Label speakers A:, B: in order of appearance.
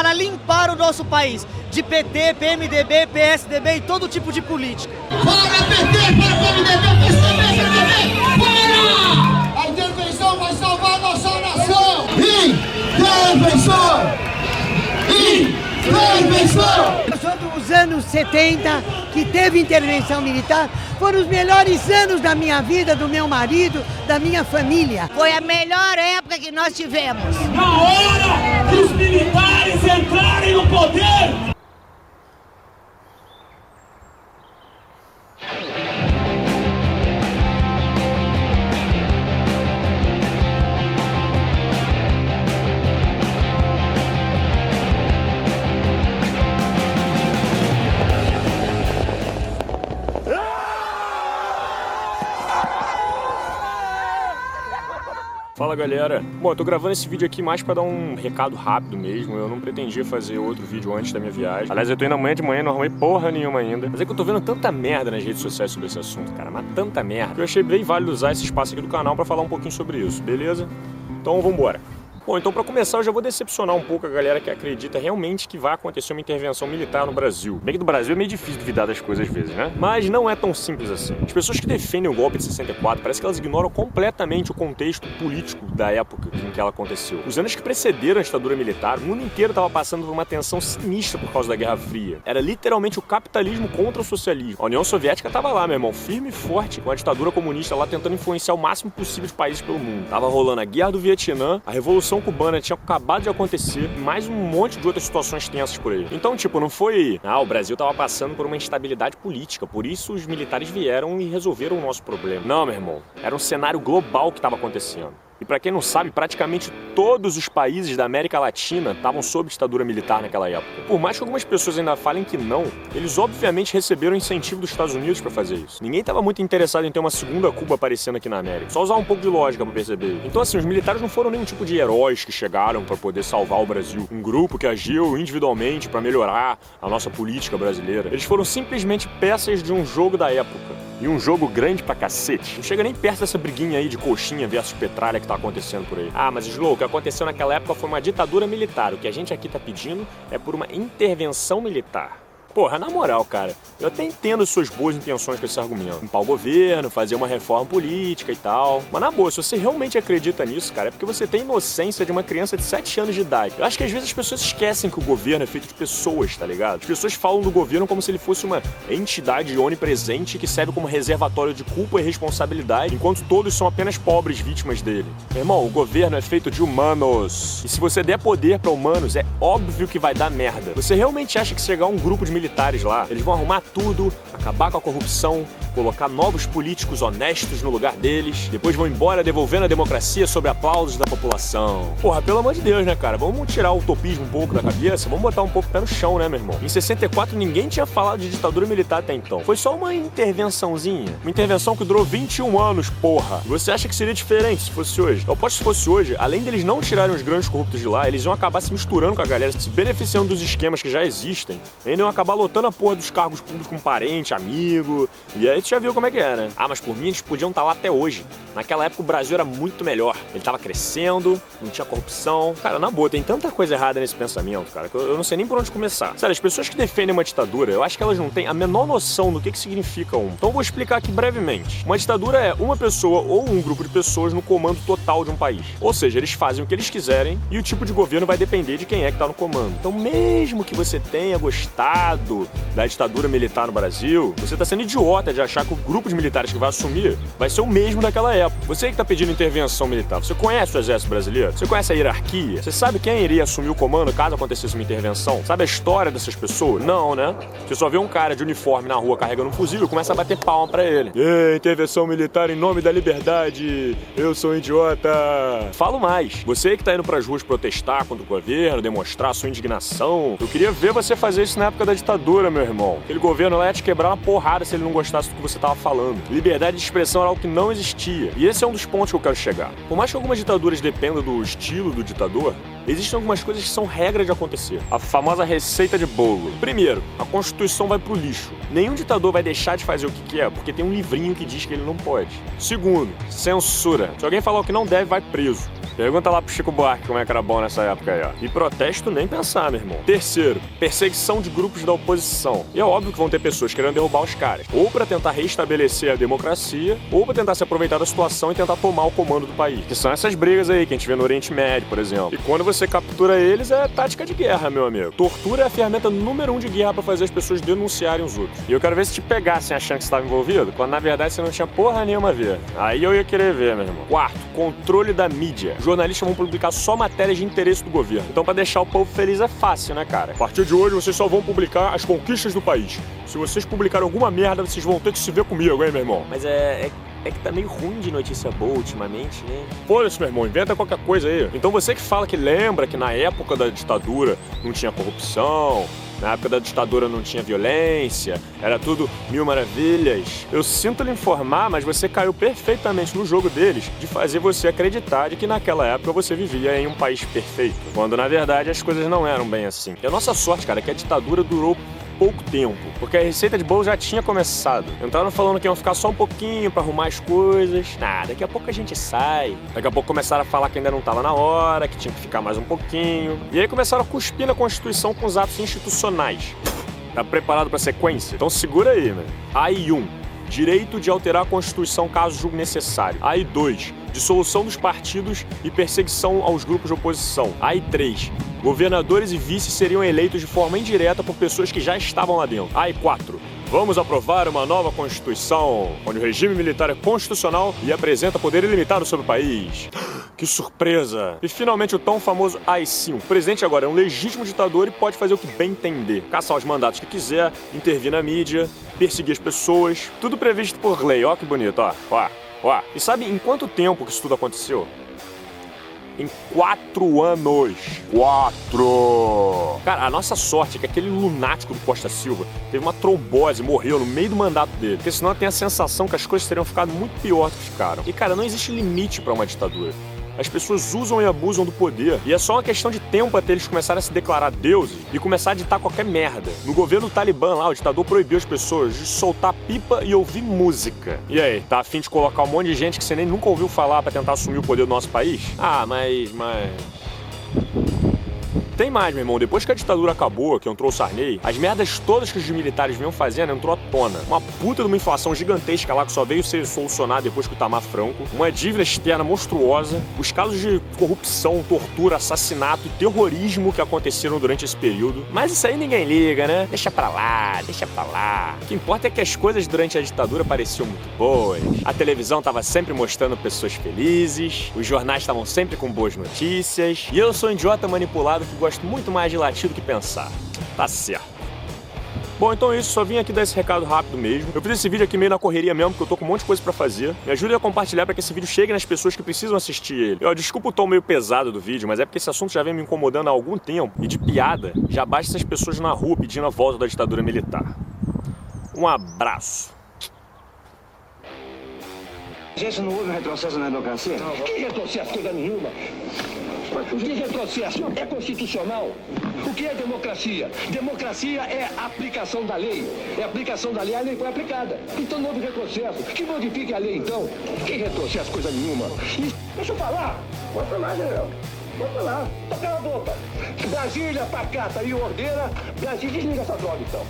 A: para limpar o nosso país de PT, PMDB, PSDB e todo tipo de política.
B: Fora PT, fora PMDB, PSDB, PMDB, fora! A intervenção vai salvar nossa nação! Intervenção! Intervenção!
C: Eu sou dos anos 70, que teve intervenção militar, foram os melhores anos da minha vida, do meu marido, da minha família.
D: Foi a melhor época que nós tivemos.
E: Na hora que os militares entrarem no poder,
F: Fala galera, bom, eu tô gravando esse vídeo aqui mais pra dar um recado rápido mesmo. Eu não pretendia fazer outro vídeo antes da minha viagem. Aliás, eu tô indo amanhã de manhã, não arrumei porra nenhuma ainda. Mas é que eu tô vendo tanta merda nas redes sociais sobre esse assunto, cara, mas tanta merda, que eu achei bem válido usar esse espaço aqui do canal pra falar um pouquinho sobre isso, beleza? Então vambora. Bom, então pra começar eu já vou decepcionar um pouco a galera que acredita realmente que vai acontecer uma intervenção militar no Brasil. Bem que do Brasil é meio difícil duvidar das coisas às vezes, né? Mas não é tão simples assim. As pessoas que defendem o golpe de 64, parece que elas ignoram completamente o contexto político da época em que ela aconteceu. Os anos que precederam a ditadura militar, o mundo inteiro estava passando por uma tensão sinistra por causa da Guerra Fria. Era literalmente o capitalismo contra o socialismo. A União Soviética tava lá, meu irmão, firme e forte, com a ditadura comunista lá tentando influenciar o máximo possível de países pelo mundo. Tava rolando a Guerra do Vietnã, a Revolução Cubana tinha acabado de acontecer, mais um monte de outras situações tensas por aí. Então, tipo, não foi... o Brasil tava passando por uma instabilidade política, por isso os militares vieram e resolveram o nosso problema. Não, meu irmão, era um cenário global que tava acontecendo. E pra quem não sabe, praticamente todos os países da América Latina estavam sob ditadura militar naquela época. Por mais que algumas pessoas ainda falem que não, eles obviamente receberam incentivo dos Estados Unidos pra fazer isso. Ninguém estava muito interessado em ter uma segunda Cuba aparecendo aqui na América. Só usar um pouco de lógica pra perceber. Então assim, os militares não foram nenhum tipo de heróis que chegaram pra poder salvar o Brasil. Um grupo que agiu individualmente pra melhorar a nossa política brasileira. Eles foram simplesmente peças de um jogo da época. E um jogo grande pra cacete. Não chega nem perto dessa briguinha aí de coxinha versus petralha que tá acontecendo por aí. Mas Slow, o que aconteceu naquela época foi uma ditadura militar. O que a gente aqui tá pedindo é por uma intervenção militar. Porra, na moral, cara, eu até entendo suas boas intenções com esse argumento. Limpar o governo, fazer uma reforma política e tal. Mas na boa, se você realmente acredita nisso, cara, é porque você tem a inocência de uma criança de 7 anos de idade. Eu acho que às vezes as pessoas esquecem que o governo é feito de pessoas, tá ligado? As pessoas falam do governo como se ele fosse uma entidade onipresente que serve como reservatório de culpa e responsabilidade, enquanto todos são apenas pobres vítimas dele. Meu irmão, o governo é feito de humanos. E se você der poder pra humanos, é óbvio que vai dar merda. Você realmente acha que chegar um grupo de militares lá, eles vão arrumar tudo, acabar com a corrupção, colocar novos políticos honestos no lugar deles, depois vão embora devolvendo a democracia sob aplausos da população? Porra, pelo amor de Deus, né, cara? Vamos tirar o utopismo um pouco da cabeça, vamos botar um pouco o pé no chão, né, meu irmão? Em 64 ninguém tinha falado de ditadura militar até então. Foi só uma intervençãozinha. Uma intervenção que durou 21 anos, porra. Você acha que seria diferente se fosse hoje? Eu aposto que se fosse hoje, além deles não tirarem os grandes corruptos de lá, eles iam acabar se misturando com a galera, se beneficiando dos esquemas que já existem, ainda iam acabar lotando a porra dos cargos públicos com parente, amigo, e aí tu já viu como é que é, né? Mas por mim eles podiam estar lá até hoje. Naquela época o Brasil era muito melhor. Ele tava crescendo, não tinha corrupção. Cara, na boa, tem tanta coisa errada nesse pensamento, cara, que eu não sei nem por onde começar. Sério, as pessoas que defendem uma ditadura, eu acho que elas não têm a menor noção do que significa um. Então eu vou explicar aqui brevemente. Uma ditadura é uma pessoa ou um grupo de pessoas no comando total de um país. Ou seja, eles fazem o que eles quiserem e o tipo de governo vai depender de quem é que tá no comando. Então mesmo que você tenha gostado da ditadura militar no Brasil, você tá sendo idiota de achar que o grupo de militares que vai assumir vai ser o mesmo daquela época. Você que tá pedindo intervenção militar, você conhece o exército brasileiro? Você conhece a hierarquia? Você sabe quem iria assumir o comando caso acontecesse uma intervenção? Sabe a história dessas pessoas? Não, né? Você só vê um cara de uniforme na rua carregando um fuzil e começa a bater palma pra ele. Intervenção militar em nome da liberdade, eu sou um idiota. Falo mais, você que tá indo pras ruas protestar contra o governo, demonstrar sua indignação, eu queria ver você fazer isso na época da ditadura, meu irmão. Aquele governo lá ia te quebrar uma porrada se ele não gostasse do que você tava falando. Liberdade de expressão era algo que não existia. E esse é um dos pontos que eu quero chegar. Por mais que algumas ditaduras dependam do estilo do ditador, existem algumas coisas que são regra de acontecer. A famosa receita de bolo. Primeiro, a Constituição vai pro lixo. Nenhum ditador vai deixar de fazer o que quer, porque tem um livrinho que diz que ele não pode. Segundo, censura. Se alguém falar o que não deve, vai preso. Pergunta lá pro Chico Buarque como é que era bom nessa época aí, ó. E protesto nem pensar, meu irmão. Terceiro, perseguição de grupos da oposição. E é óbvio que vão ter pessoas querendo derrubar os caras. Ou pra tentar restabelecer a democracia, ou pra tentar se aproveitar da situação e tentar tomar o comando do país. Que são essas brigas aí que a gente vê no Oriente Médio, por exemplo. E quando você captura eles, é tática de guerra, meu amigo. Tortura é a ferramenta número 1 de guerra pra fazer as pessoas denunciarem os outros. E eu quero ver se te pegassem achando que você estava envolvido, quando na verdade você não tinha porra nenhuma a ver. Aí eu ia querer ver, meu irmão. Quarto, controle da mídia. Jornalistas vão publicar só matérias de interesse do governo. Então pra deixar o povo feliz é fácil, né, cara? A partir de hoje vocês só vão publicar as conquistas do país. Se vocês publicarem alguma merda, vocês vão ter que se ver comigo, hein, meu irmão? Mas é que tá meio ruim de notícia boa ultimamente, né? Foda-se, meu irmão, inventa qualquer coisa aí. Então você que fala que lembra que na época da ditadura não tinha corrupção, na época da ditadura não tinha violência, era tudo mil maravilhas. Eu sinto lhe informar, mas você caiu perfeitamente no jogo deles de fazer você acreditar de que naquela época você vivia em um país perfeito, quando na verdade as coisas não eram bem assim. E a nossa sorte, cara, é que a ditadura durou pouco tempo, porque a receita de bolo já tinha começado. Entraram falando que iam ficar só um pouquinho pra arrumar as coisas. Daqui a pouco a gente sai. Daqui a pouco começaram a falar que ainda não tava na hora, que tinha que ficar mais um pouquinho. E aí começaram a cuspir na Constituição com os atos institucionais. Tá preparado pra sequência? Então segura aí, né? Aí 1. Direito de alterar a Constituição caso julgue necessário. Aí 2. Dissolução dos partidos e perseguição aos grupos de oposição. Aí 3. Governadores e vices seriam eleitos de forma indireta por pessoas que já estavam lá dentro. Aí 4. Vamos aprovar uma nova Constituição, onde o regime militar é constitucional e apresenta poder ilimitado sobre o país. Que surpresa! E finalmente o tão famoso AI-5. O presidente agora é um legítimo ditador e pode fazer o que bem entender. Caçar os mandatos que quiser, intervir na mídia, perseguir as pessoas. Tudo previsto por lei. Ó que bonito, ó. E sabe em quanto tempo que isso tudo aconteceu? Em 4 anos. 4! Cara, a nossa sorte é que aquele lunático do Costa Silva teve uma trombose, morreu no meio do mandato dele. Porque senão eu tenho a sensação que as coisas teriam ficado muito pior do que ficaram. E cara, não existe limite pra uma ditadura. As pessoas usam e abusam do poder. E é só uma questão de tempo até eles começarem a se declarar deuses e começar a ditar qualquer merda. No governo do Talibã lá, o ditador proibiu as pessoas de soltar pipa e ouvir música. E aí, tá a fim de colocar um monte de gente que você nem nunca ouviu falar pra tentar assumir o poder do nosso país? mas... Tem mais, meu irmão. Depois que a ditadura acabou, que entrou o Sarney, as merdas todas que os militares vinham fazendo entrou à tona. Uma puta de uma inflação gigantesca lá que só veio ser solucionada depois que o Itamar Franco, uma dívida externa monstruosa, os casos de corrupção, tortura, assassinato e terrorismo que aconteceram durante esse período. Mas isso aí ninguém liga, né? Deixa pra lá. O que importa é que as coisas durante a ditadura pareciam muito boas. A televisão tava sempre mostrando pessoas felizes, os jornais estavam sempre com boas notícias, e eu sou um idiota manipulado que gosto muito mais de latir do que pensar. Tá certo. Bom, então é isso, só vim aqui dar esse recado rápido mesmo. Eu fiz esse vídeo aqui meio na correria mesmo, porque eu tô com um monte de coisa pra fazer. Me ajude a compartilhar pra que esse vídeo chegue nas pessoas que precisam assistir ele. Desculpa o tom meio pesado do vídeo, mas é porque esse assunto já vem me incomodando há algum tempo. E de piada, já basta essas pessoas na rua pedindo a volta da ditadura militar. Um abraço.
G: Gente, não houve retrocesso na democracia?
B: Não. Que retrocesso? Coisa nenhuma. O que é retrocesso? É constitucional. O que é democracia? Democracia é a aplicação da lei. É a aplicação da lei, a lei foi aplicada. Então não houve retrocesso. Que modifique a lei, então. Que retrocesso? Coisa nenhuma. Deixa eu falar. Pode falar, general. Pode falar. Toca a boca. Brasília, pacata e ordeira. Brasília, desliga essa droga, então.